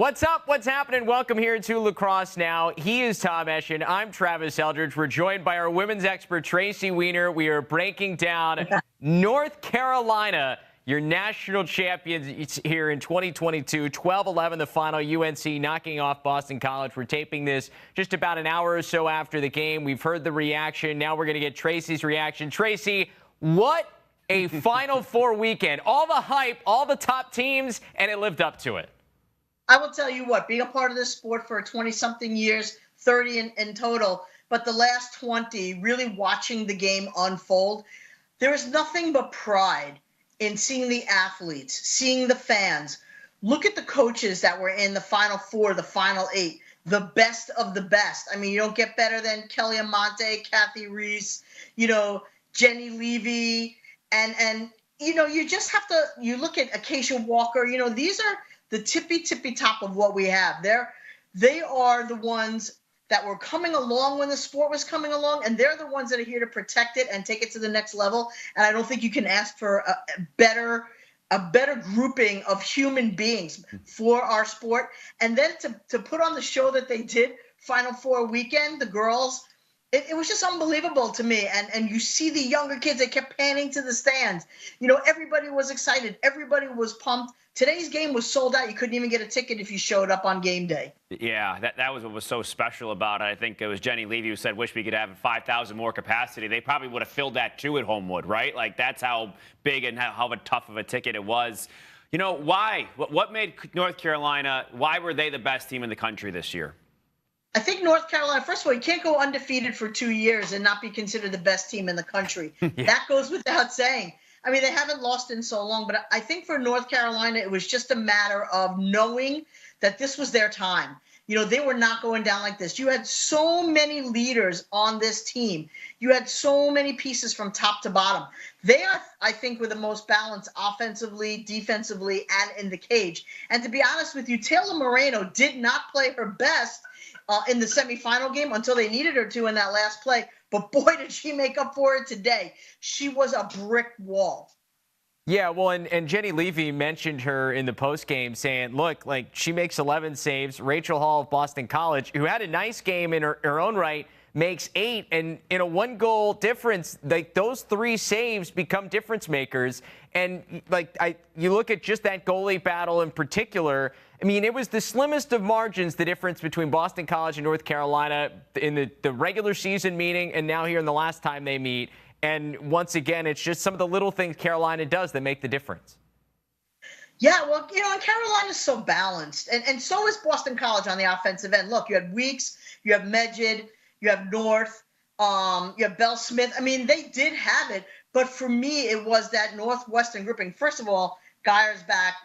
What's up? What's happening? Welcome here to Lacrosse Now. He is Tom Eschen. I'm Travis Eldridge. We're joined by our women's expert, Tracy Weiner. We are breaking down North Carolina, your national champions here in 2022. 12-11, the final. UNC knocking off Boston College. We're taping this just about an hour or so after the game. We've heard the reaction. Now we're going to get Tracy's reaction. Tracy, what a Final Four weekend. All the hype, all the top teams, and it lived up to it. I will tell you what, being a part of this sport for 20-something years, 30 in total, but the last 20, really watching the game unfold, there is nothing but pride in seeing the athletes, seeing the fans. Look at the coaches that were in the Final Four, the Final Eight, the best of the best. I mean, you don't get better than Kelly Amante, Kathy Reese, Jenny Levy, and you just have to, you look at Acacia Walker, these are the tippy top of what we have. They are the ones that were coming along when the sport was coming along, and they're the ones that are here to protect it and take it to the next level. And I don't think you can ask for a better grouping of human beings for our sport. And then to put on the show that they did, Final Four weekend, the girls, it was just unbelievable to me. And you see the younger kids, they kept panning to the stands. Everybody was excited. Everybody was pumped. Today's game was sold out. You couldn't even get a ticket if you showed up on game day. Yeah, that was what was so special about it. I think it was Jenny Levy who said, wish we could have 5,000 more capacity. They probably would have filled that too at Homewood, right? Like, that's how big and how tough of a ticket it was. Why? What made North Carolina, why were they the best team in the country this year? I think North Carolina, first of all, you can't go undefeated for 2 years and not be considered the best team in the country. Yeah. That goes without saying. I mean, they haven't lost in so long, but I think for North Carolina, it was just a matter of knowing that this was their time. They were not going down like this. You had so many leaders on this team. You had so many pieces from top to bottom. They are, I think, were the most balanced offensively, defensively, and in the cage. And to be honest with you, Taylor Moreno did not play her best in the semifinal game until they needed her to in that last play. But boy, did she make up for it today. She was a brick wall. Yeah, well, and Jenny Levy mentioned her in the postgame saying, look, like, she makes 11 saves. Rachel Hall of Boston College, who had a nice game in her own right, makes 8. And in a one-goal difference, like, those 3 saves become difference makers. And, you look at just that goalie battle in particular, I mean, it was the slimmest of margins, the difference between Boston College and North Carolina in the regular season meeting and now here in the last time they meet. And once again, it's just some of the little things Carolina does that make the difference. Yeah, well, and Carolina's so balanced. And so is Boston College on the offensive end. Look, you had Weeks, you have Medjid, you have North, you have Bell Smith. I mean, they did have it. But for me, it was that Northwestern grouping. First of all, Geyer's back.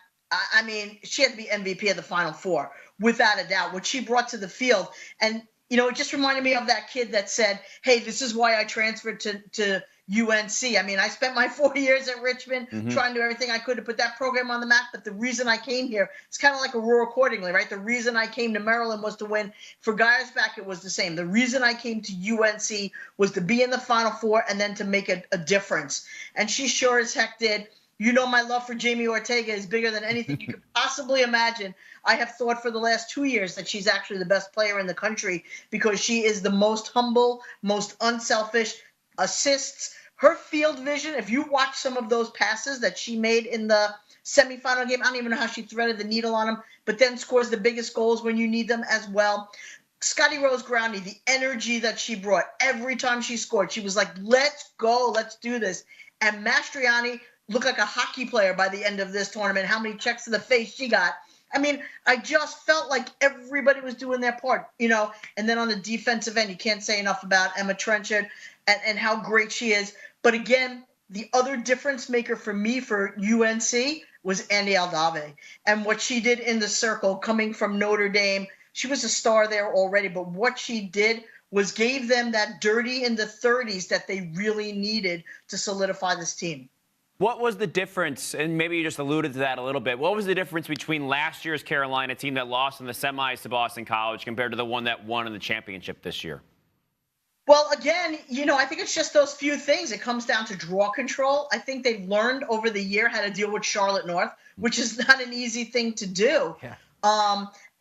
I mean, she had to be MVP of the Final Four, without a doubt, what she brought to the field. And, it just reminded me of that kid that said, hey, this is why I transferred to UNC. I mean, I spent my 4 years at Richmond trying to do everything I could to put that program on the map. But the reason I came here, it's kind of like Aurora accordingly, right? The reason I came to Maryland was to win. For Geyer's back, it was the same. The reason I came to UNC was to be in the Final Four and then to make a difference. And she sure as heck did. My love for Jamie Ortega is bigger than anything you could possibly imagine. I have thought for the last 2 years that she's actually the best player in the country because she is the most humble, most unselfish, assists. Her field vision, if you watch some of those passes that she made in the semifinal game, I don't even know how she threaded the needle on them, but then scores the biggest goals when you need them as well. Scotty Rose Groundy, the energy that she brought every time she scored, she was like, let's go, let's do this. And Mastriani looked like a hockey player by the end of this tournament, how many checks to the face she got. I mean, I just felt like everybody was doing their part, And then on the defensive end, you can't say enough about Emma Trenchard and how great she is. But again, the other difference maker for me for UNC was Andy Aldave. And what she did in the circle coming from Notre Dame, she was a star there already. But what she did was gave them that dirty in the 30s that they really needed to solidify this team. What was the difference, and maybe you just alluded to that a little bit, what was the difference between last year's Carolina team that lost in the semis to Boston College compared to the one that won in the championship this year? Well, again, I think it's just those few things. It comes down to draw control. I think they've learned over the year how to deal with Charlotte North, which is not an easy thing to do. Yeah.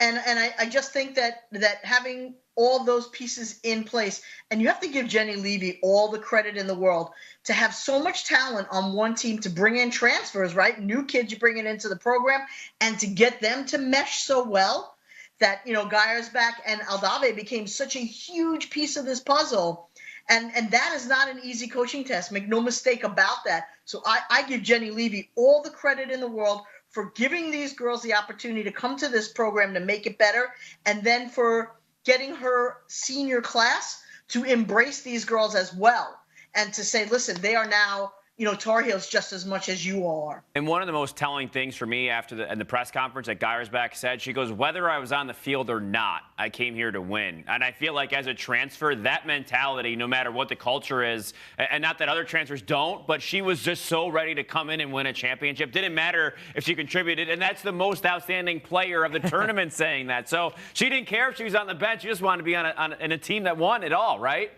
And I just think that having all those pieces in place, and you have to give Jenny Levy all the credit in the world to have so much talent on one team, to bring in transfers, right? New kids you bring it into the program, and to get them to mesh so well that, Geiersbach and Aldave became such a huge piece of this puzzle. And that is not an easy coaching test. Make no mistake about that. So I give Jenny Levy all the credit in the world for giving these girls the opportunity to come to this program to make it better, and then for getting her senior class to embrace these girls as well and to say, listen, they are now, Tar Heels just as much as you all are. And one of the most telling things for me after the press conference that Geiersbach said, she goes, whether I was on the field or not, I came here to win. And I feel like as a transfer, that mentality, no matter what the culture is, and not that other transfers don't, but she was just so ready to come in and win a championship. Didn't matter if she contributed. And that's the most outstanding player of the tournament saying that. So she didn't care if she was on the bench. She just wanted to be in a team that won it all, right?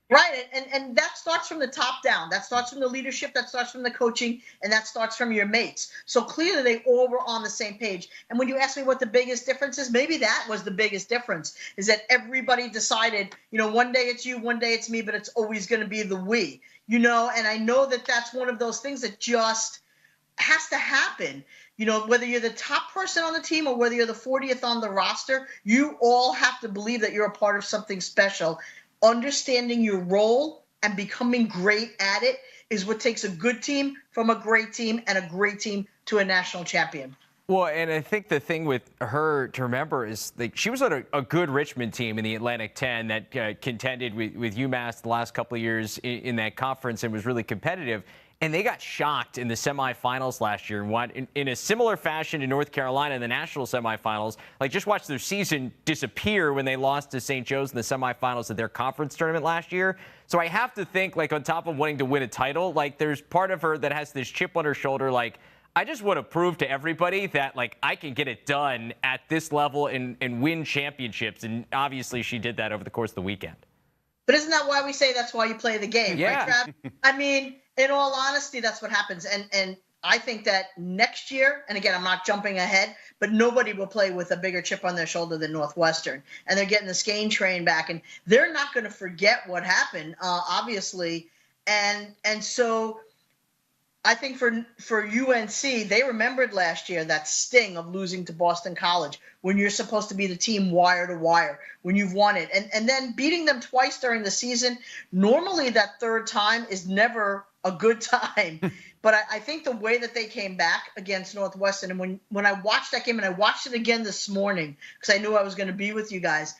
Right, and that starts from the top down. That starts from the leadership, that starts from the coaching, and that starts from your mates. So clearly they all were on the same page. And when you ask me what the biggest difference is, maybe that was the biggest difference, is that everybody decided, one day it's you, one day it's me, but it's always going to be the we. And I know that that's one of those things that just has to happen. Whether you're the top person on the team or whether you're the 40th on the roster, you all have to believe that you're a part of something special. Understanding your role and becoming great at it is what takes a good team from a great team and a great team to a national champion. Well, and I think the thing with her to remember is she was on a good Richmond team in the Atlantic 10 that contended with UMass the last couple of years in that conference and was really competitive. And they got shocked in the semifinals last year and in a similar fashion to North Carolina in the national semifinals. Just watch their season disappear when they lost to St. Joe's in the semifinals of their conference tournament last year. So I have to think, on top of wanting to win a title, there's part of her that has this chip on her shoulder, I just want to prove to everybody that, I can get it done at this level and win championships. And obviously she did that over the course of the weekend. But isn't that why we say that's why you play the game? Yeah. Right, Trav? I mean, in all honesty, that's what happens. And I think that next year, and again, I'm not jumping ahead, but nobody will play with a bigger chip on their shoulder than Northwestern. And they're getting the Skane train back, and they're not going to forget what happened, obviously. And so I think for UNC, they remembered last year that sting of losing to Boston College when you're supposed to be the team wire to wire, when you've won it. And then beating them twice during the season, normally that third time is never a good time. But I think the way that they came back against Northwestern, and when I watched that game, and I watched it again this morning because I knew I was going to be with you guys,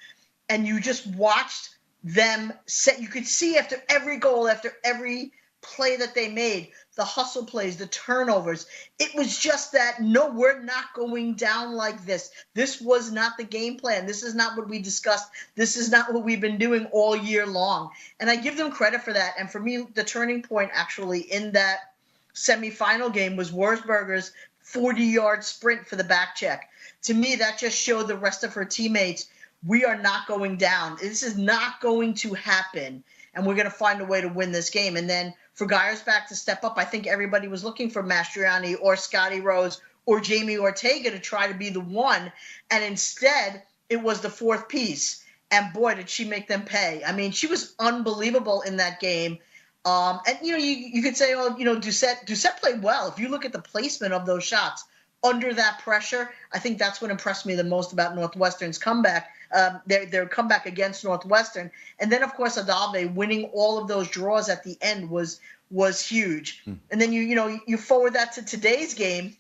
and you just watched them set, you could see after every goal, after every play that they made, the hustle plays, the turnovers. It was just that, no, we're not going down like this. This was not the game plan. This is not what we discussed. This is not what we've been doing all year long. And I give them credit for that. And for me, the turning point actually in that semifinal game was Wurzburger's 40-yard sprint for the back check. To me, that just showed the rest of her teammates, we are not going down. This is not going to happen. And we're going to find a way to win this game. And then for Geiersbach to step up, I think everybody was looking for Mastriani or Scotty Rose or Jamie Ortega to try to be the one. And instead, it was the fourth piece. And boy, did she make them pay. I mean, she was unbelievable in that game. And, you could say, Doucette played well. If you look at the placement of those shots under that pressure, I think that's what impressed me the most about Northwestern's comeback. Their comeback against Northwestern. And then, of course, Adave winning all of those draws at the end was huge. And then, you forward that to today's game,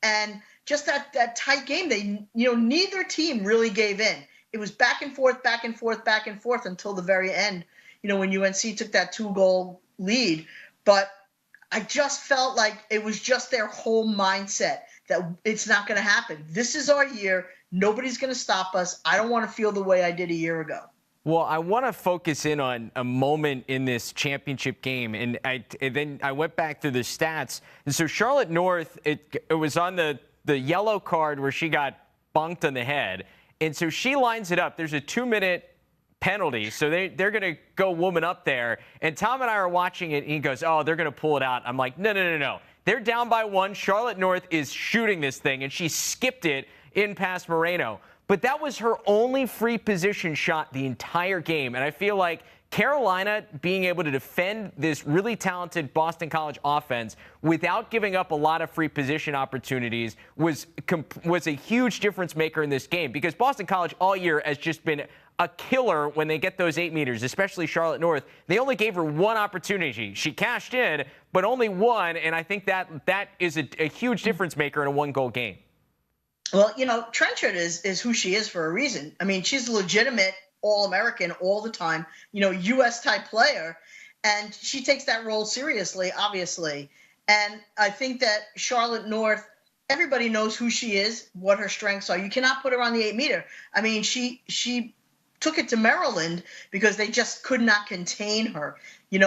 and just that tight game, they, neither team really gave in. It was back and forth, back and forth, back and forth until the very end, when UNC took that 2-goal lead. But I just felt like it was just their whole mindset that it's not going to happen. This is our year. Nobody's going to stop us. I don't want to feel the way I did a year ago. Well, I want to focus in on a moment in this championship game, and then I went back through the stats. And so Charlotte North, it was on the yellow card where she got bunked on the head, and so she lines it up. There's a 2-minute penalty, so they're going to go woman up there. And Tom and I are watching it, and he goes, "Oh, they're going to pull it out." I'm like, no. They're down by 1. Charlotte North is shooting this thing, and she skipped it in past Moreno. but that was her only free position shot the entire game. And I feel like Carolina being able to defend this really talented Boston College offense without giving up a lot of free position opportunities was a huge difference maker in this game, because Boston College all year has just been a killer when they get those 8 meters, especially Charlotte North. They only gave her one opportunity. She cashed in, but only one, and I think that is a huge difference maker in a one-goal game. Well, Trenchard is who she is for a reason. I mean, she's a legitimate All-American all the time, U.S.-type player, and she takes that role seriously, obviously. And I think that Charlotte North, everybody knows who she is, what her strengths are. You cannot put her on the 8-meter. I mean, she took it to Maryland because they just could not contain her.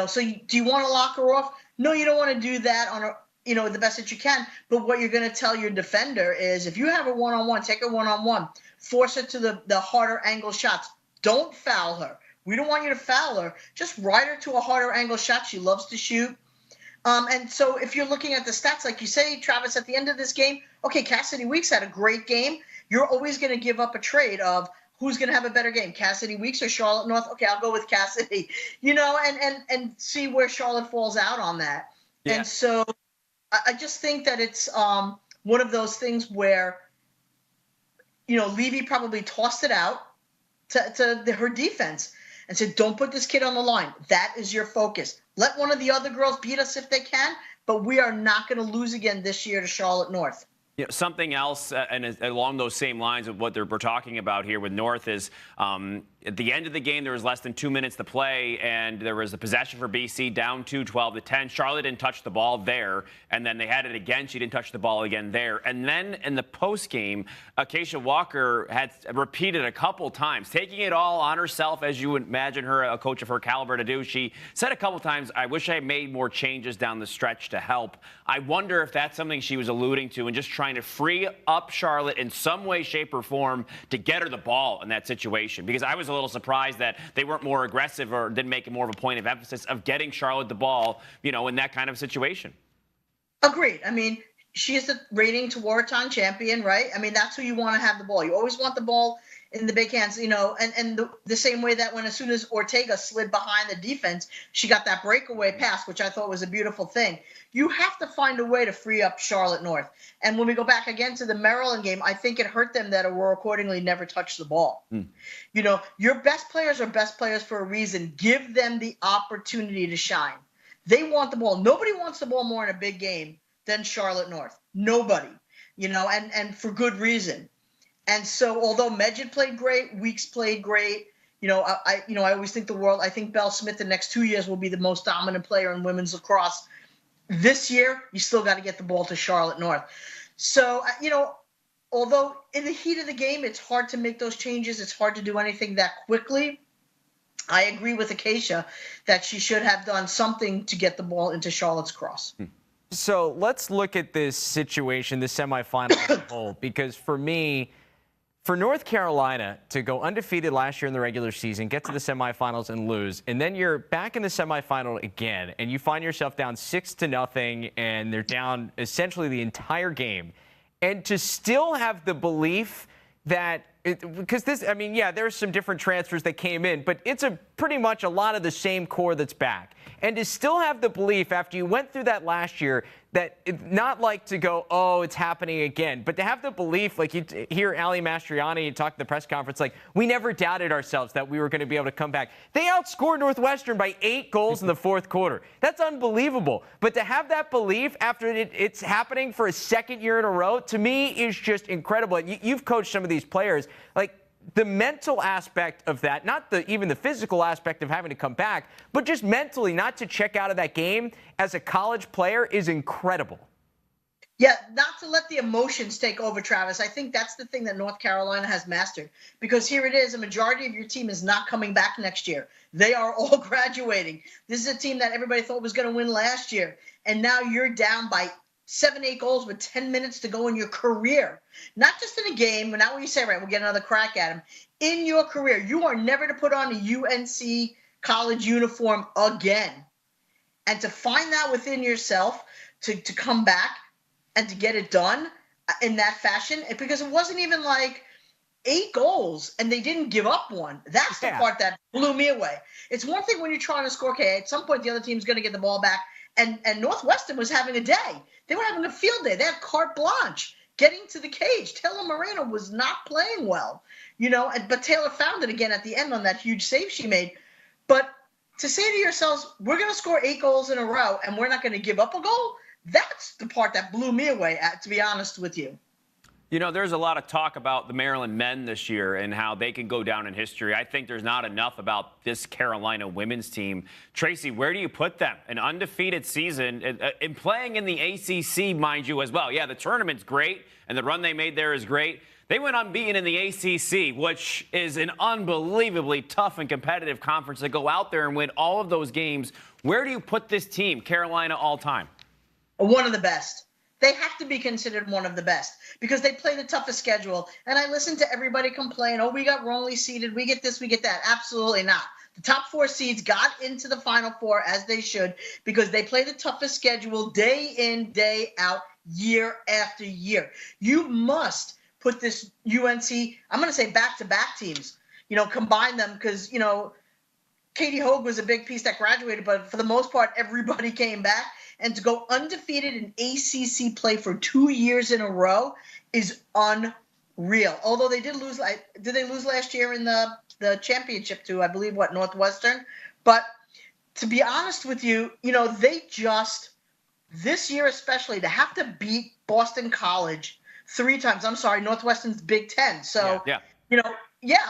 So do you want to lock her off? No, you don't want to do that on a the best that you can. But what you're going to tell your defender is, if you have a one-on-one, take a one-on-one, force her to the harder angle shots. Don't foul her. We don't want you to foul her. Just ride her to a harder angle shot. She loves to shoot. And so if you're looking at the stats, like you say, Travis, at the end of this game, okay, Cassidy Weeks had a great game. You're always going to give up a trade of who's going to have a better game, Cassidy Weeks or Charlotte North? Okay, I'll go with Cassidy, and see where Charlotte falls out on that. Yeah. And so I just think that it's one of those things where, Levy probably tossed it out to her defense and said, don't put this kid on the line. That is your focus. Let one of the other girls beat us if they can, but we are not going to lose again this year to Charlotte North. Something else, and along those same lines of what we're talking about here with North, is at the end of the game, there was less than 2 minutes to play, and there was a possession for BC, down 12-10. Charlotte didn't touch the ball there, and then they had it again. She didn't touch the ball again there. And then in the postgame, Acacia Walker had repeated a couple times, taking it all on herself, as you would imagine her, a coach of her caliber, to do. She said a couple times, I wish I made more changes down the stretch to help. I wonder if that's something she was alluding to and just trying to free up Charlotte in some way, shape, or form to get her the ball in that situation. Because I was a little surprised that they weren't more aggressive or didn't make it more of a point of emphasis of getting Charlotte the ball, in that kind of situation. Agreed. I mean, she is the reigning Tewaaraton champion, right? I mean, that's who you want to have the ball. You always want the ball in the big hands, and the same way that as soon as Ortega slid behind the defense, she got that breakaway pass, which I thought was a beautiful thing. You have to find a way to free up Charlotte North. And when we go back again to the Maryland game, I think it hurt them that Aurora accordingly never touched the ball. Your best players are best players for a reason. Give them the opportunity to shine. They want the ball. Nobody wants the ball more in a big game than Charlotte North. Nobody, and for good reason. And so, although Medjid played great, Weeks played great, I always think I think Belle Smith the next 2 years will be the most dominant player in women's lacrosse. This year, you still got to get the ball to Charlotte North. So, although in the heat of the game, it's hard to make those changes. It's hard to do anything that quickly. I agree with Acacia that she should have done something to get the ball into Charlotte's cross. So let's look at this situation, the semifinal as a whole, because for me, for North Carolina to go undefeated last year in the regular season, get to the semifinals and lose, and then you're back in the semifinal again, and you find yourself down 6-0, and they're down essentially the entire game, and to still have the belief that because there's some different transfers that came in, but it's pretty much a lot of the same core that's back. And to still have the belief after you went through that last year that not like to go, oh, it's happening again, but to have the belief, like you hear Ali Mastriani talk at the press conference, like we never doubted ourselves that we were going to be able to come back. They outscored Northwestern by 8 goals in the fourth quarter. That's unbelievable. But to have that belief after it's happening for a second year in a row, to me is just incredible. You've coached some of these players. Like the mental aspect of that, not even the physical aspect of having to come back, but just mentally not to check out of that game as a college player is incredible. Yeah, not to let the emotions take over, Travis. I think that's the thing that North Carolina has mastered, because here it is. A majority of your team is not coming back next year. They are all graduating. This is a team that everybody thought was going to win last year. And now you're down by 7-8 goals with 10 minutes to go in your career. Not just in a game, but not when you say, right, we'll get another crack at him. In your career, you are never to put on a UNC college uniform again. And to find that within yourself, to come back and to get it done in that fashion, because it wasn't even like 8 goals and they didn't give up one. That's the part that blew me away. It's one thing when you're trying to score, okay, at some point the other team's going to get the ball back. And Northwestern was having a day. They were having a field day. They had carte blanche getting to the cage. Taylor Moreno was not playing well, but Taylor found it again at the end on that huge save she made. But to say to yourselves, we're going to score 8 goals in a row and we're not going to give up a goal, that's the part that blew me away, to be honest with you. There's a lot of talk about the Maryland men this year and how they can go down in history. I think there's not enough about this Carolina women's team. Tracy, where do you put them? An undefeated season and playing in the ACC, mind you, as well. Yeah, the tournament's great, and the run they made there is great. They went unbeaten in the ACC, which is an unbelievably tough and competitive conference to go out there and win all of those games. Where do you put this team, Carolina, all time? One of the best. They have to be considered one of the best because they play the toughest schedule. And I listen to everybody complain, oh, we got wrongly seeded, we get this, we get that. Absolutely not. The top 4 seeds got into the Final Four as they should because they play the toughest schedule day in, day out, year after year. You must put this UNC, I'm going to say back-to-back teams, combine them because, Katie Hogue was a big piece that graduated, but for the most part, everybody came back. And to go undefeated in ACC play for 2 years in a row is unreal. Although they did lose, did they lose last year in the championship to, I believe, Northwestern? But to be honest with you, they just, this year especially, to have to beat Boston College 3 times. I'm sorry, Northwestern's Big Ten. So,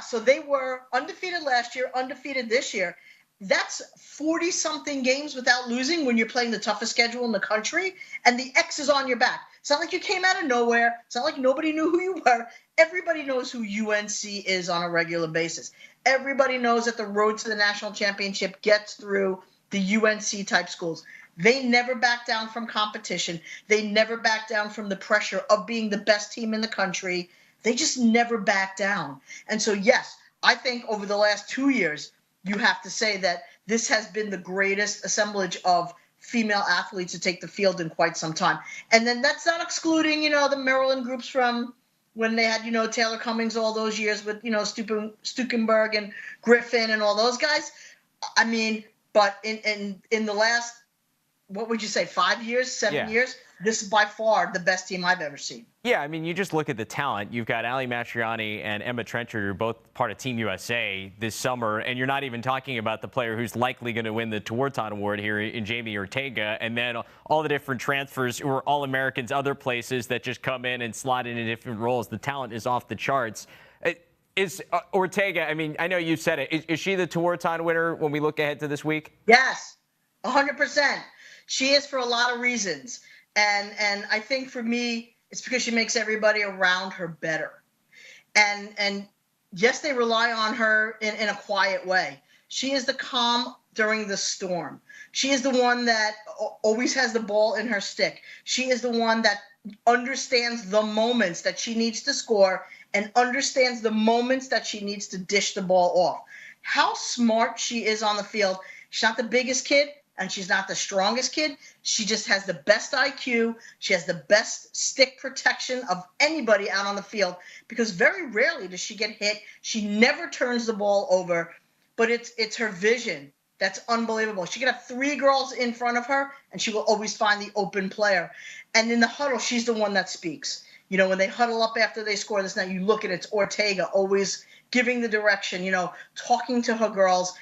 so they were undefeated last year, undefeated this year. That's 40-something games without losing when you're playing the toughest schedule in the country, and the X is on your back. It's not like you came out of nowhere. It's not like nobody knew who you were. Everybody knows who UNC is on a regular basis. Everybody knows that the road to the national championship gets through the UNC-type schools. They never back down from competition. They never back down from the pressure of being the best team in the country. They just never back down. And so, yes, I think over the last 2 years, you have to say that this has been the greatest assemblage of female athletes to take the field in quite some time. And then that's not excluding, the Maryland groups from when they had, Taylor Cummings all those years with, Stukenberg and Griffin and all those guys. I mean, but in the last, what would you say, 5 years, 7 years? This is by far the best team I've ever seen. Yeah, I mean, you just look at the talent. You've got Ali Mastriani and Emma Trenchard, who are both part of Team USA this summer, and you're not even talking about the player who's likely going to win the Tewaaraton Award here in Jamie Ortega, and then all the different transfers who are All-Americans other places that just come in and slot into different roles. The talent is off the charts. Is Ortega, I mean, I know you said it. Is she the Tewaaraton winner when we look ahead to this week? Yes, 100%. She is for a lot of reasons. And I think for me, it's because she makes everybody around her better. And yes, they rely on her in a quiet way. She is the calm during the storm. She is the one that always has the ball in her stick. She is the one that understands the moments that she needs to score and understands the moments that she needs to dish the ball off. How smart she is on the field. She's not the biggest kid. And she's not the strongest kid. She just has the best IQ. She has the best stick protection of anybody out on the field because very rarely does she get hit. She never turns the ball over, but it's her vision that's unbelievable. She could have 3 girls in front of her, and she will always find the open player. And in the huddle, she's the one that speaks. When they huddle up after they score this night, you look at it's Ortega always giving the direction, talking to her girls.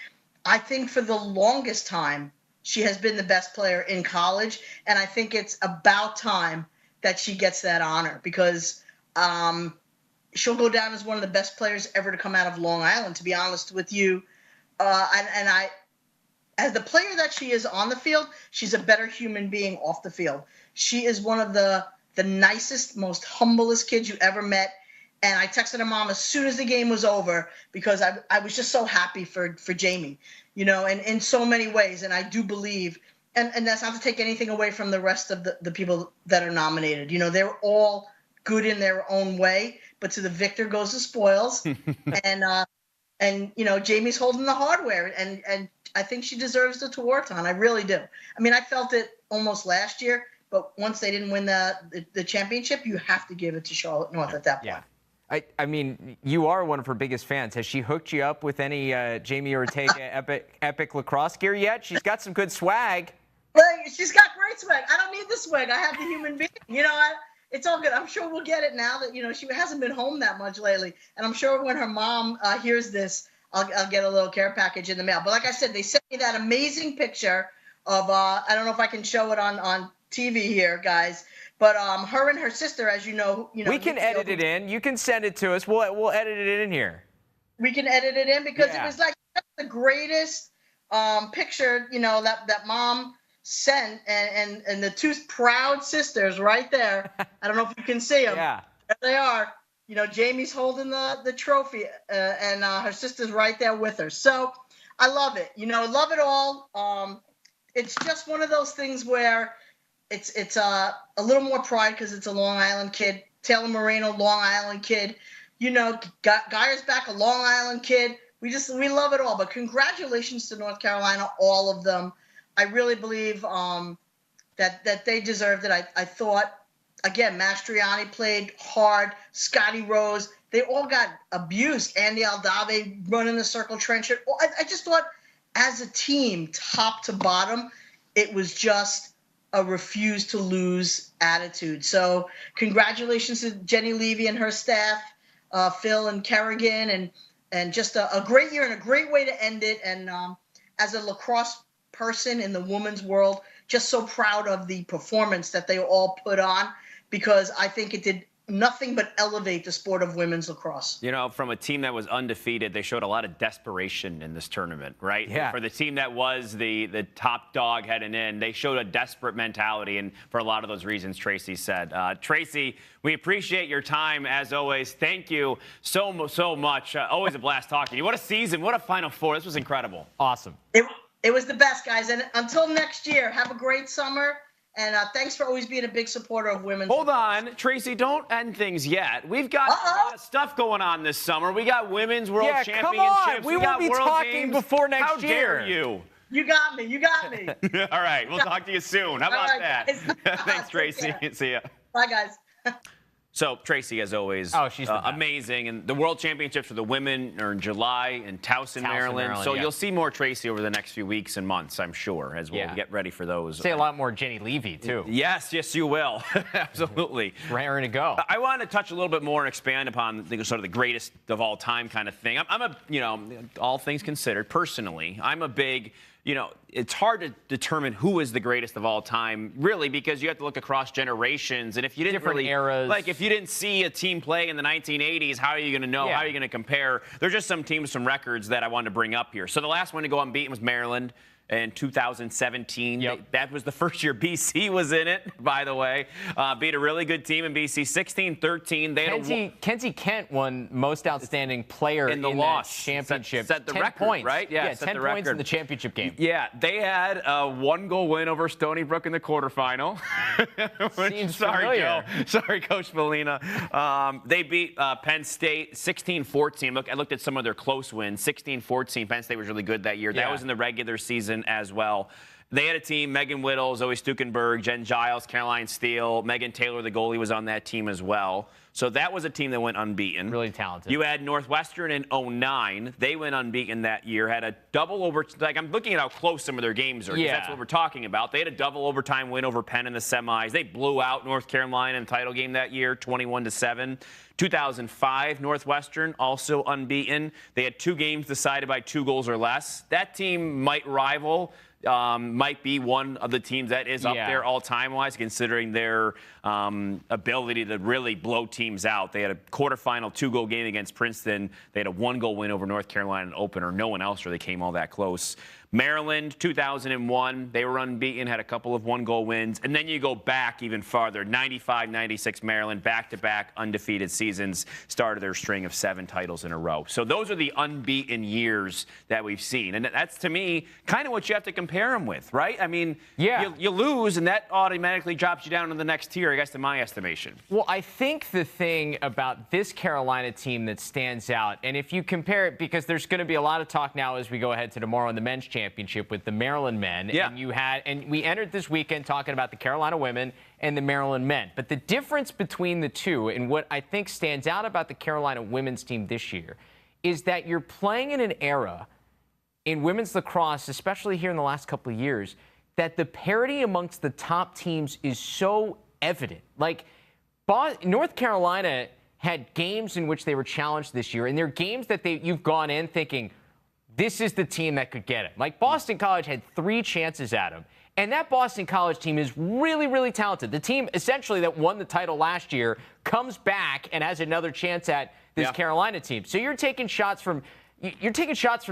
I think for the longest time, she has been the best player in college, and I think it's about time that she gets that honor because she'll go down as one of the best players ever to come out of Long Island, to be honest with you. And I, as the player that she is on the field, she's a better human being off the field. She is one of the nicest, most humblest kids you ever met. And I texted her mom as soon as the game was over because I was just so happy for Jamie, and in so many ways. And I do believe, and that's not to take anything away from the rest of the people that are nominated. They're all good in their own way, but to the victor goes the spoils. and Jamie's holding the hardware, and I think she deserves the Tewaaraton. I really do. I mean, I felt it almost last year, but once they didn't win the championship, you have to give it to Charlotte North at that point. Yeah. I mean, you are one of her biggest fans. Has she hooked you up with any Jamie Ortega epic lacrosse gear yet? She's got some good swag. Like, she's got great swag. I don't need the swag. I have the human being. It's all good. I'm sure we'll get it now that, she hasn't been home that much lately. And I'm sure when her mom hears this, I'll get a little care package in the mail. But like I said, they sent me that amazing picture of, I don't know if I can show it on TV here, guys. But her and her sister, as you know, we can edit it in. You can send it to us. We'll edit it in here. We can edit it in because it was like the greatest picture, that mom sent, and the two proud sisters right there. I don't know if you can see them. Yeah, there they are. Jamie's holding the trophy, and her sister's right there with her. So I love it. Love it all. It's just one of those things where it's a little more pride because it's a Long Island kid. Taylor Moreno, Long Island kid. Geyer's back, a Long Island kid. We love it all. But congratulations to North Carolina, all of them. I really believe that they deserved it. I thought, again, Mastriani played hard. Scotty Rose, they all got abused. Andy Aldave running the circle trench. I just thought, as a team, top to bottom, it was just a refuse to lose attitude. So congratulations to Jenny Levy and her staff, Phil and Kerrigan, and just a great year and a great way to end it. And as a lacrosse person in the women's world, just so proud of the performance that they all put on, because I think it did nothing but elevate the sport of women's lacrosse. From a team that was undefeated, they showed a lot of desperation in this tournament, right? Yeah. For the team that was the top dog heading in, they showed a desperate mentality, and for a lot of those reasons Tracy said. Tracy, we appreciate your time, as always. Thank you so much. Always a blast talking to you. What a season. What a Final Four. This was incredible. Awesome. It was the best, guys. And until next year, have a great summer. And thanks for always being a big supporter of women's. Hold on, Tracy, don't end things yet. We've got a lot of stuff going on this summer. We got Women's World Championships. Come on. We will be World talking Games. before next How year. How dare you? You got me. All right, we'll talk to you soon. How about that? Thanks, Tracy. See ya. Bye, guys. So, Tracy, as always, she's the best. amazing. And the World Championships for the women are in July in Towson, Maryland. So you'll see more Tracy over the next few weeks and months, I'm sure, as we'll get ready for those. Say a lot more Jenny Levy, too. Yes, you will. Absolutely. Raring to go. I want to touch a little bit more and expand upon sort of the greatest of all time kind of thing. All things considered, personally, I'm a big... it's hard to determine who is the greatest of all time, really, because you have to look across generations. And if you didn't eras. Like, if you didn't see a team play in the 1980s, how are you going to know? Yeah. How are you going to compare? There's just some teams, some records that I wanted to bring up here. So the last one to go unbeaten was Maryland in 2017. Yep. That was the first year BC was in it, by the way. Beat a really good team in BC, 16-13. Kenzie Kent won most outstanding player in the loss championship. Set the 10 record, points. right? Yeah, set 10 the points record in the championship game. Yeah, they had a one-goal win over Stony Brook in the quarterfinal. Seems familiar. Sorry, Coach Molina. They beat Penn State 16-14. I looked at some of their close wins. 16-14. Penn State was really good that year. Yeah. That was in the regular season as well. They had a team, Megan Whittle, Zoe Stukenberg, Jen Giles, Caroline Steele, Megan Taylor, the goalie, was on that team as well. So that was a team that went unbeaten. Really talented. You had Northwestern in 2009. They went unbeaten that year. Had a double I'm looking at how close some of their games are. Yeah. That's what we're talking about. They had a double overtime win over Penn in the semis. They blew out North Carolina in the title game that year, 21-7. 2005, Northwestern, also unbeaten. They had 2 games decided by 2 goals or less. That team might rival. Might be one of the teams that is up there all-time wise, considering their ability to really blow teams out. They had a quarterfinal 2-goal game against Princeton. They had a 1-goal win over North Carolina in opener. No one else really came all that close. Maryland, 2001, they were unbeaten, had a couple of 1-goal wins. And then you go back even farther, 95-96 Maryland, back-to-back undefeated seasons, started their string of 7 titles in a row. So those are the unbeaten years that we've seen. And that's, to me, kind of what you have to compare them with, right? I mean, you lose, and that automatically drops you down to the next tier, I guess, in my estimation. Well, I think the thing about this Carolina team that stands out, and if you compare it, because there's going to be a lot of talk now as we go ahead to tomorrow in the men's championship, championship with the Maryland men. Yeah. And we entered this weekend talking about the Carolina women and the Maryland men. But the difference between the two, and what I think stands out about the Carolina women's team this year, is that you're playing in an era in women's lacrosse, especially here in the last couple of years, that the parity amongst the top teams is so evident. Like, North Carolina had games in which they were challenged this year, and they're games that you've gone in thinking, this is the team that could get it. Like, Boston College had 3 chances at them, and that Boston College team is really, really talented. The team, essentially, that won the title last year comes back and has another chance at this Carolina team. So you're taking shots from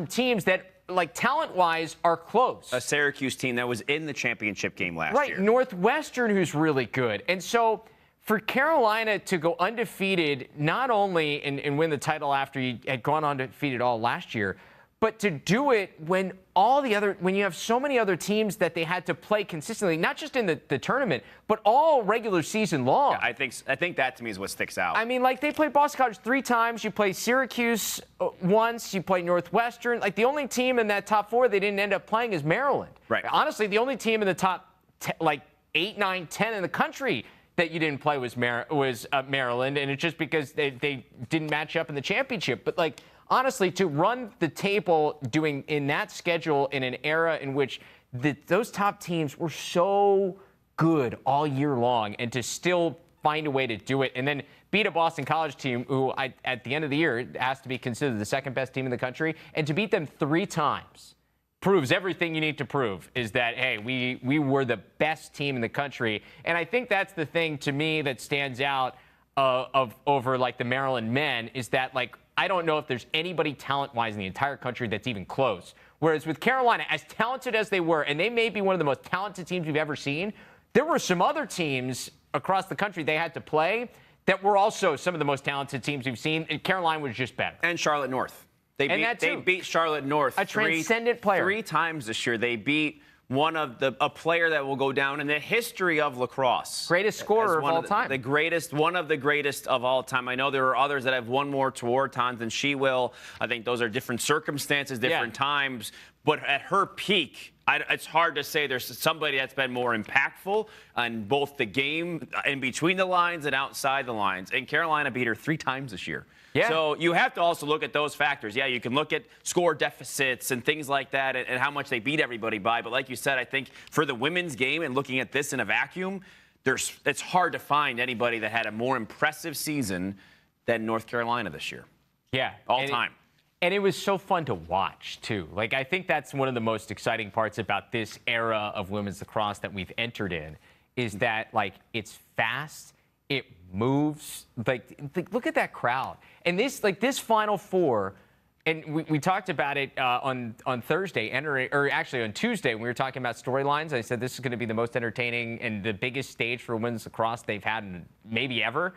teams that, like, talent-wise, are close. A Syracuse team that was in the championship game last year. Right, Northwestern, who's really good. And so for Carolina to go undefeated, not only and win the title after you had gone undefeated all last year, but to do it when you have so many other teams that they had to play consistently, not just in the tournament, but all regular season long. Yeah, I think that to me is what sticks out. I mean, like, they played Boston College 3 times. You played Syracuse once. You played Northwestern. Like, the only team in that top 4 they didn't end up playing is Maryland. Right. Honestly, the only team in the top 8, 9, 10 in the country that you didn't play was Maryland, and it's just because they didn't match up in the championship. But, like, honestly, to run the table doing in that schedule in an era in which those top teams were so good all year long, and to still find a way to do it and then beat a Boston College team who at the end of the year has to be considered the second best team in the country, and to beat them 3 times proves everything you need to prove, is that, hey, we were the best team in the country. And I think that's the thing to me that stands out over like the Maryland men, is that, like, I don't know if there's anybody talent-wise in the entire country that's even close. Whereas with Carolina, as talented as they were, and they may be one of the most talented teams we've ever seen, there were some other teams across the country they had to play that were also some of the most talented teams we've seen, and Carolina was just better. And Charlotte North. They beat Charlotte North a transcendent player 3 times this year. They beat a player that will go down in the history of lacrosse. Greatest scorer of all time. One of the greatest of all time. I know there are others that have won more Tewaaraton than she will. I think those are different circumstances, different times. But at her peak, it's hard to say there's somebody that's been more impactful on both the game in between the lines and outside the lines. And Carolina beat her 3 times this year. Yeah. So you have to also look at those factors. Yeah, you can look at score deficits and things like that and how much they beat everybody by. But like you said, I think for the women's game and looking at this in a vacuum, it's hard to find anybody that had a more impressive season than North Carolina this year. Yeah. All time. And it was so fun to watch, too. Like, I think that's one of the most exciting parts about this era of women's lacrosse that we've entered in, is that, like, it's fast, it moves. Like look at that crowd. And this Final Four, and we talked about it on Thursday, or actually on Tuesday, when we were talking about storylines. I said this is going to be the most entertaining and the biggest stage for women's lacrosse they've had in maybe ever.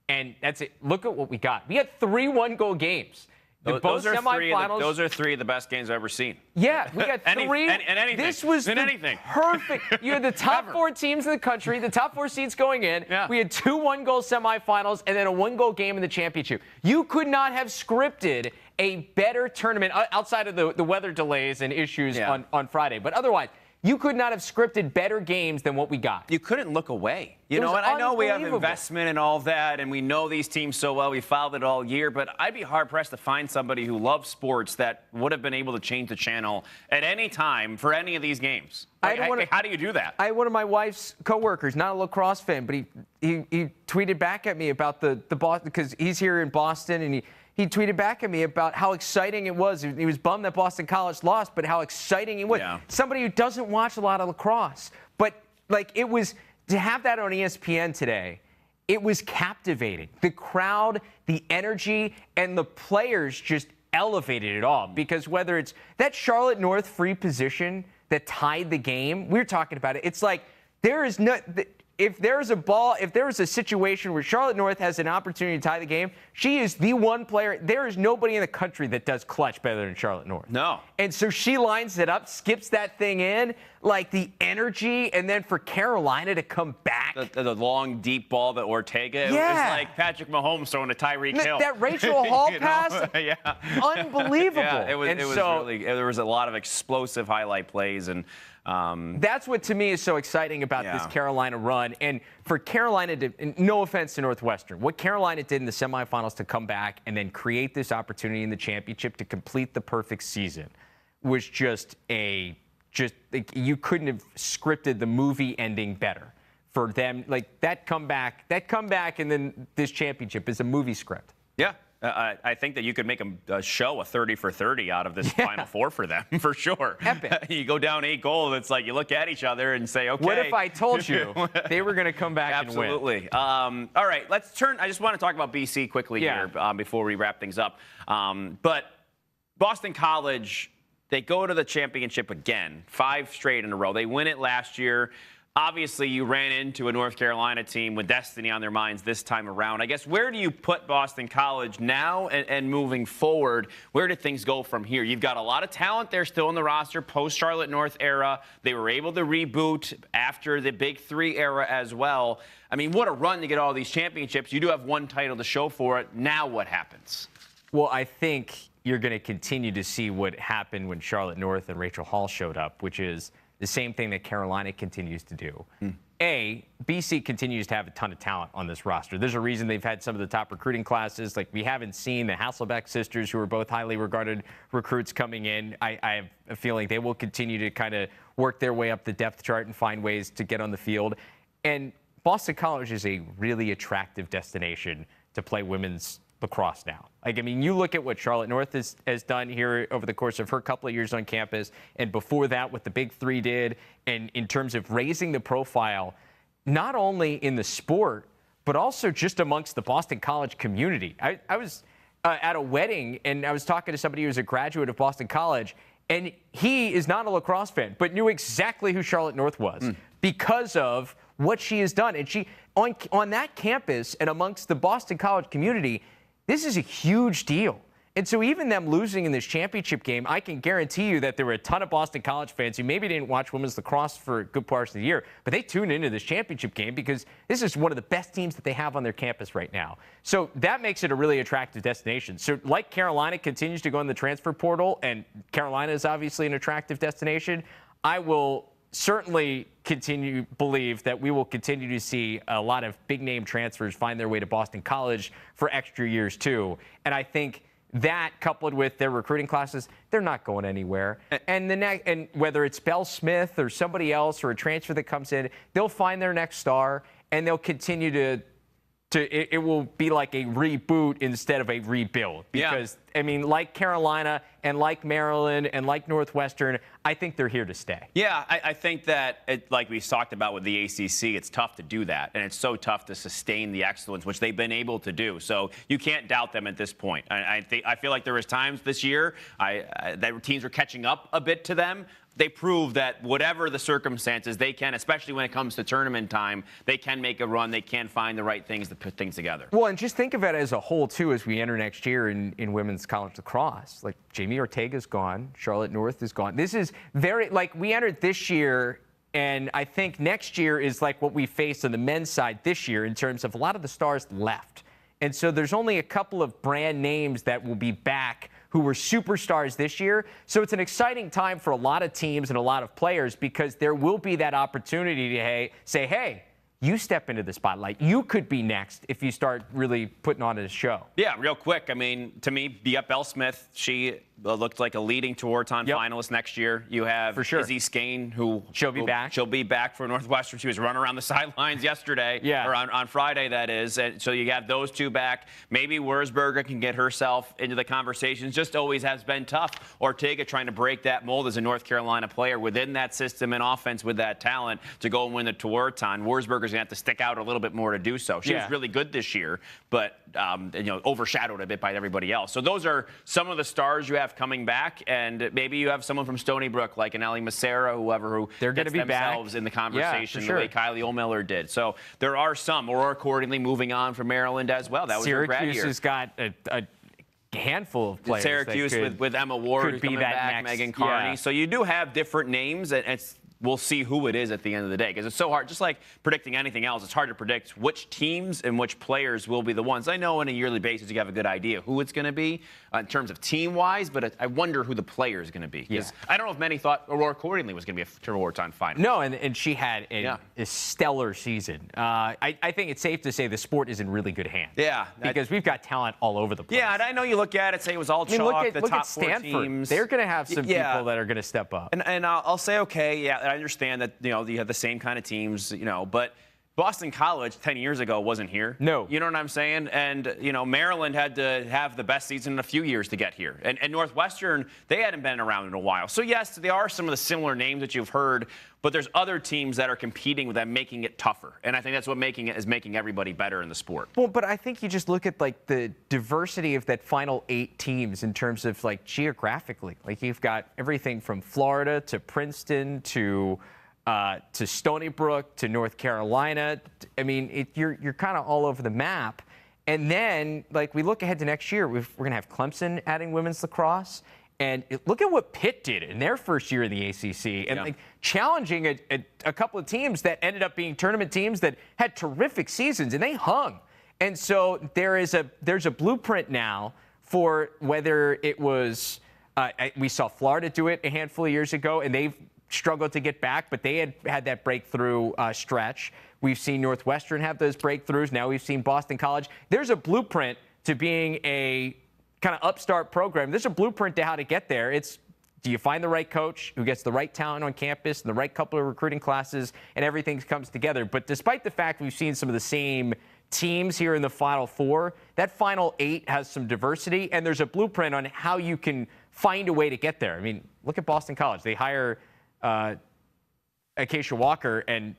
And that's it. Look at what we got. We had 3 one-goal games. Those are 3 of the best games I've ever seen. Yeah, we got 3. Anything. This was anything. Perfect. You had the top 4 teams in the country, the top 4 seeds going in. Yeah. We had 2 one-goal semifinals and then a 1-goal game in the championship. You could not have scripted a better tournament outside of the weather delays and issues on Friday. But otherwise, you could not have scripted better games than what we got. You couldn't look away. And I know we have investment and all that, and we know these teams so well. We followed it all year, but I'd be hard-pressed to find somebody who loves sports that would have been able to change the channel at any time for any of these games. How do you do that? I had one of my wife's coworkers, not a lacrosse fan, but he tweeted back at me about the Boston, because he's here in Boston, and he tweeted back at me about how exciting it was. He was bummed that Boston College lost, but how exciting it was. Yeah. Somebody who doesn't watch a lot of lacrosse. But, like, it was to have that on ESPN today, it was captivating. The crowd, the energy, and the players just elevated it all. Because whether it's that Charlotte North free position that tied the game, we were talking about it. It's like there is no if there's a situation where Charlotte North has an opportunity to tie the game, she is the one player. There is nobody in the country that does clutch better than Charlotte North. No. And so she lines it up, skips that thing in, like the energy, and then for Carolina to come back. The long, deep ball that Ortega, it was like Patrick Mahomes throwing to Tyreek Hill. That Rachel Hall pass, unbelievable. Yeah, it was really, there was a lot of explosive highlight plays, and that's what to me is so exciting about this Carolina run. And for Carolina to, and no offense to Northwestern, what Carolina did in the semifinals to come back and then create this opportunity in the championship to complete the perfect season was just you couldn't have scripted the movie ending better for them. Like that comeback, and then this championship is a movie script. Yeah. I think that you could make a show, a 30 for 30 out of this Final Four for them, for sure. Epic. You go down 8 goals, it's like you look at each other and say, okay. What if I told you they were going to come back and win? Absolutely. All right, let's turn. I just want to talk about BC quickly here before we wrap things up. But Boston College, they go to the championship again, 5 straight in a row. They win it last year. Obviously, you ran into a North Carolina team with destiny on their minds this time around. I guess, where do you put Boston College now and moving forward? Where do things go from here? You've got a lot of talent there still in the roster, post-Charlotte North era. They were able to reboot after the Big Three era as well. I mean, what a run to get all these championships. You do have one title to show for it. Now what happens? Well, I think you're going to continue to see what happened when Charlotte North and Rachel Hall showed up, which is the same thing that Carolina continues to do. BC continues to have a ton of talent on this roster. There's a reason they've had some of the top recruiting classes. Like, we haven't seen the Hasselbeck sisters, who are both highly regarded recruits, coming in. I have a feeling they will continue to kind of work their way up the depth chart and find ways to get on the field. And Boston College is a really attractive destination to play women's lacrosse now. Like, I mean, you look at what Charlotte North has done here over the course of her couple of years on campus, and before that, what the Big Three did, and in terms of raising the profile, not only in the sport, but also just amongst the Boston College community. I was at a wedding, and I was talking to somebody who was a graduate of Boston College, and he is not a lacrosse fan, but knew exactly who Charlotte North was because of what she has done. And she, on that campus and amongst the Boston College community, this is a huge deal. And so even them losing in this championship game, I can guarantee you that there were a ton of Boston College fans who maybe didn't watch women's lacrosse for good parts of the year, but they tuned into this championship game because this is one of the best teams that they have on their campus right now. So that makes it a really attractive destination. So like Carolina continues to go in the transfer portal, and Carolina is obviously an attractive destination, I will certainly believe that we will continue to see a lot of big-name transfers find their way to Boston College for extra years, too. And I think that, coupled with their recruiting classes, they're not going anywhere. And whether it's Belle Smith or somebody else or a transfer that comes in, they'll find their next star, and they'll continue to it will be like a reboot instead of a rebuild. Because, I mean, like Carolina and like Maryland and like Northwestern, I think they're here to stay. Yeah, I think that, like we talked about with the ACC, it's tough to do that. And it's so tough to sustain the excellence, which they've been able to do. So you can't doubt them at this point. I feel like there was times this year that teams were catching up a bit to them. They prove that whatever the circumstances, they can, especially when it comes to tournament time, they can make a run. They can find the right things to put things together. Well, and just think of it as a whole, too, as we enter next year in women's college lacrosse. Like, Jamie Ortega's gone. Charlotte North is gone. This is very, like, we entered this year, and I think next year is like what we faced on the men's side this year in terms of a lot of the stars left. And so there's only a couple of brand names that will be back who were superstars this year. So it's an exciting time for a lot of teams and a lot of players, because there will be that opportunity to say, hey, you step into the spotlight. You could be next if you start really putting on a show. Yeah, real quick. I mean, to me, Belle Smith, she looked like a leading Tewaaraton finalist next year. You have Izzy Skane, who she'll be back. She'll be back for Northwestern. She was running around the sidelines yesterday, or on Friday, that is. And so you have those two back. Maybe Wurzburger can get herself into the conversations. Just always has been tough. Ortega trying to break that mold as a North Carolina player within that system and offense with that talent to go and win the Tewaaraton. Wurzburger's going to have to stick out a little bit more to do so. She was really good this year, but overshadowed a bit by everybody else. So those are some of the stars you have coming back, and maybe you have someone from Stony Brook like an Ellie Macera, who they're going to be themselves in the conversation the way Kylie Ohlmiller did. So there are some. Or accordingly, moving on from Maryland as well. That was Syracuse has got a handful of players. Syracuse with Emma Ward, who's coming back, Megan Carney. Yeah. So you do have different names, and we'll see who it is at the end of the day, because it's so hard. Just like predicting anything else, it's hard to predict which teams and which players will be the ones. I know on a yearly basis you have a good idea who it's going to be in terms of team-wise, but I wonder who the player is going to be. Because I don't know if many thought Aurora Cordingley was going to be a Tewaaraton final. No, and she had a stellar season. I think it's safe to say the sport is in really good hands. Yeah. Because we've got talent all over the place. Yeah, and I know you look at it, say it was all chalk, the top 4 teams. They're going to have some people that are going to step up. And I'll say, okay, I understand that, you have the same kind of teams, but Boston College 10 years ago wasn't here. No. You know what I'm saying? And, Maryland had to have the best season in a few years to get here. And Northwestern, they hadn't been around in a while. So, yes, there are some of the similar names that you've heard, but there's other teams that are competing with that, making it tougher. And I think that's what making everybody better in the sport. Well, but I think you just look at, the diversity of that final 8 teams in terms of, geographically. You've got everything from Florida to Princeton to Stony Brook, to North Carolina. I mean, you're kind of all over the map. And then, we look ahead to next year, we're going to have Clemson adding women's lacrosse. And look at what Pitt did in their first year in the ACC. And challenging a couple of teams that ended up being tournament teams that had terrific seasons, and they hung. And so there's a blueprint now for whether it was we saw Florida do it a handful of years ago, and they've struggled to get back, but they had that breakthrough stretch. We've seen Northwestern have those breakthroughs. Now we've seen Boston College. There's a blueprint to being a kind of upstart program. There's a blueprint to how to get there. It's, do you find the right coach who gets the right talent on campus and the right couple of recruiting classes, and everything comes together. But despite the fact we've seen some of the same teams here in the Final Four, that Final 8 has some diversity, and there's a blueprint on how you can find a way to get there. I mean, look at Boston College. They hire Acacia Walker, and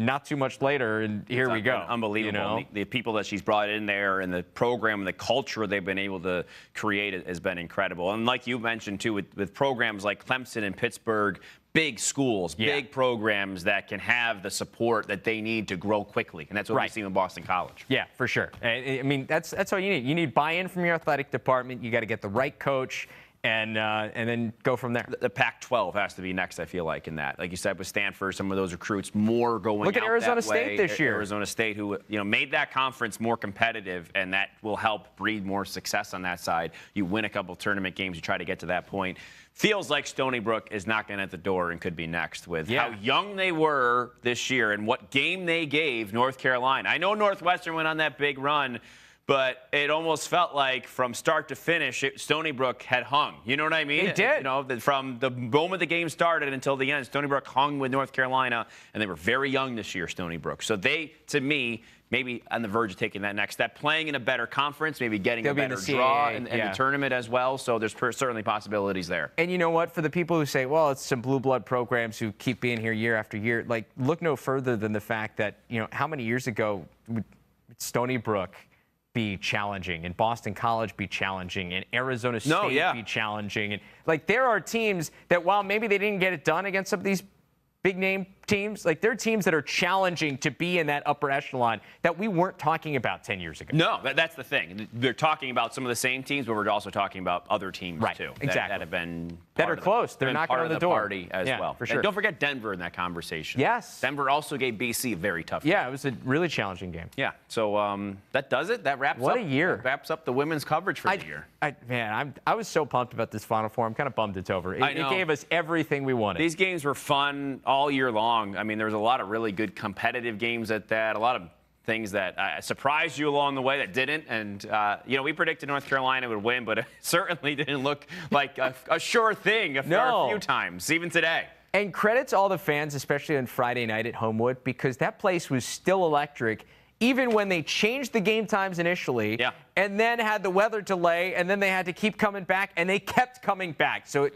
not too much later, and here we go. Unbelievable. The people that she's brought in there, and the program and the culture they've been able to create has been incredible. And like you mentioned, too, with programs like Clemson and Pittsburgh, big schools, big programs that can have the support that they need to grow quickly. And that's what we've seen with Boston College. Yeah, for sure. I mean, that's all you need. You need buy-in from your athletic department. You got to get the right coach, and then go from there. The Pac-12 has to be next, I feel like, in that. Like you said, with Stanford, some of those recruits more going out that way. Look at Arizona State this year. Arizona State, who made that conference more competitive, and that will help breed more success on that side. You win a couple tournament games, you try to get to that point. Feels like Stony Brook is knocking at the door and could be next with how young they were this year and what game they gave North Carolina. I know Northwestern went on that big run, but it almost felt like from start to finish, Stony Brook had hung. You know what I mean? They did. From the moment the game started until the end, Stony Brook hung with North Carolina, and they were very young this year, Stony Brook. So they, to me, maybe on the verge of taking that next step, playing in a better conference, maybe getting a better draw in the tournament as well. So there's certainly possibilities there. And you know what? For the people who say, well, it's some blue blood programs who keep being here year after year, look no further than the fact that, how many years ago would Stony Brook be challenging, and Boston College be challenging, and Arizona State be challenging? And there are teams that, while maybe they didn't get it done against some of these big name teams, there are teams that are challenging to be in that upper echelon that we weren't talking about 10 years ago. No, that's the thing. They're talking about some of the same teams, but we're also talking about other teams too. Exactly. That have been that are close. They're knocking on the door. Party as well. For sure. And don't forget Denver in that conversation. Yes. Denver also gave BC a very tough game. Yeah, it was a really challenging game. Yeah. So that does it. That wraps up. What a year. That wraps up the women's coverage for the year. I was so pumped about this Final Four. I'm kind of bummed it's over. It gave us everything we wanted. These games were fun all year long. I mean, there was a lot of really good competitive games at that. A lot of things that surprised you along the way that didn't. And, we predicted North Carolina would win, but it certainly didn't look like a sure thing a few times, even today. And credit to all the fans, especially on Friday night at Homewood, because that place was still electric, even when they changed the game times initially, and then had the weather delay, and then they had to keep coming back, and they kept coming back. So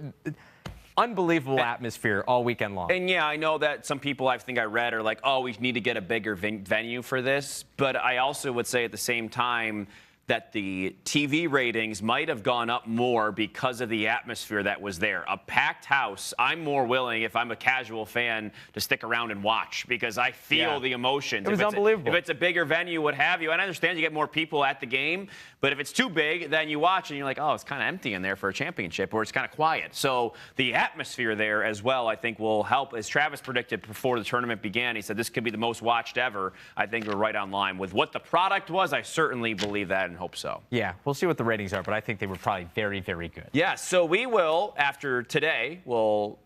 unbelievable atmosphere all weekend long. And yeah, I know that some people I think I read are like, oh, we need to get a bigger venue for this. But I also would say at the same time that the TV ratings might have gone up more because of the atmosphere that was there. A packed house, I'm more willing, if I'm a casual fan, to stick around and watch because I feel the emotions. It was unbelievable. If it's a bigger venue, what have you, and I understand you get more people at the game, but if it's too big, then you watch and you're like, oh, it's kind of empty in there for a championship, or it's kind of quiet. So the atmosphere there as well, I think, will help. As Travis predicted before the tournament began, he said this could be the most watched ever. I think we're right on line with what the product was. I certainly believe that and hope so. Yeah, we'll see what the ratings are, but I think they were probably very, very good. Yeah, so we will, after today, we'll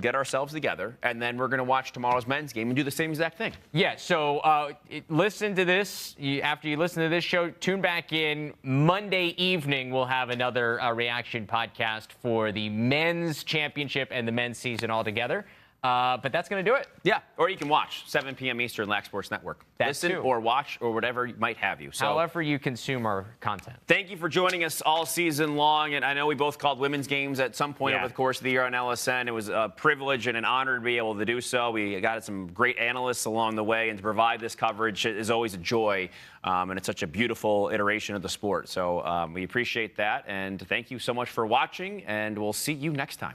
get ourselves together, and then we're going to watch tomorrow's men's game and do the same exact thing. Yeah, so listen to this. After you listen to this show, tune back in. Monday evening, we'll have another reaction podcast for the men's championship and the men's season all together. But that's going to do it. Yeah, or you can watch 7 p.m. Eastern, Lax Sports Network. Listen or watch or whatever might have you. So, however you consume our content. Thank you for joining us all season long. And I know we both called women's games at some point over the course of the year on LSN. It was a privilege and an honor to be able to do so. We got some great analysts along the way, and to provide this coverage is always a joy. And it's such a beautiful iteration of the sport. So we appreciate that. And thank you so much for watching, and we'll see you next time.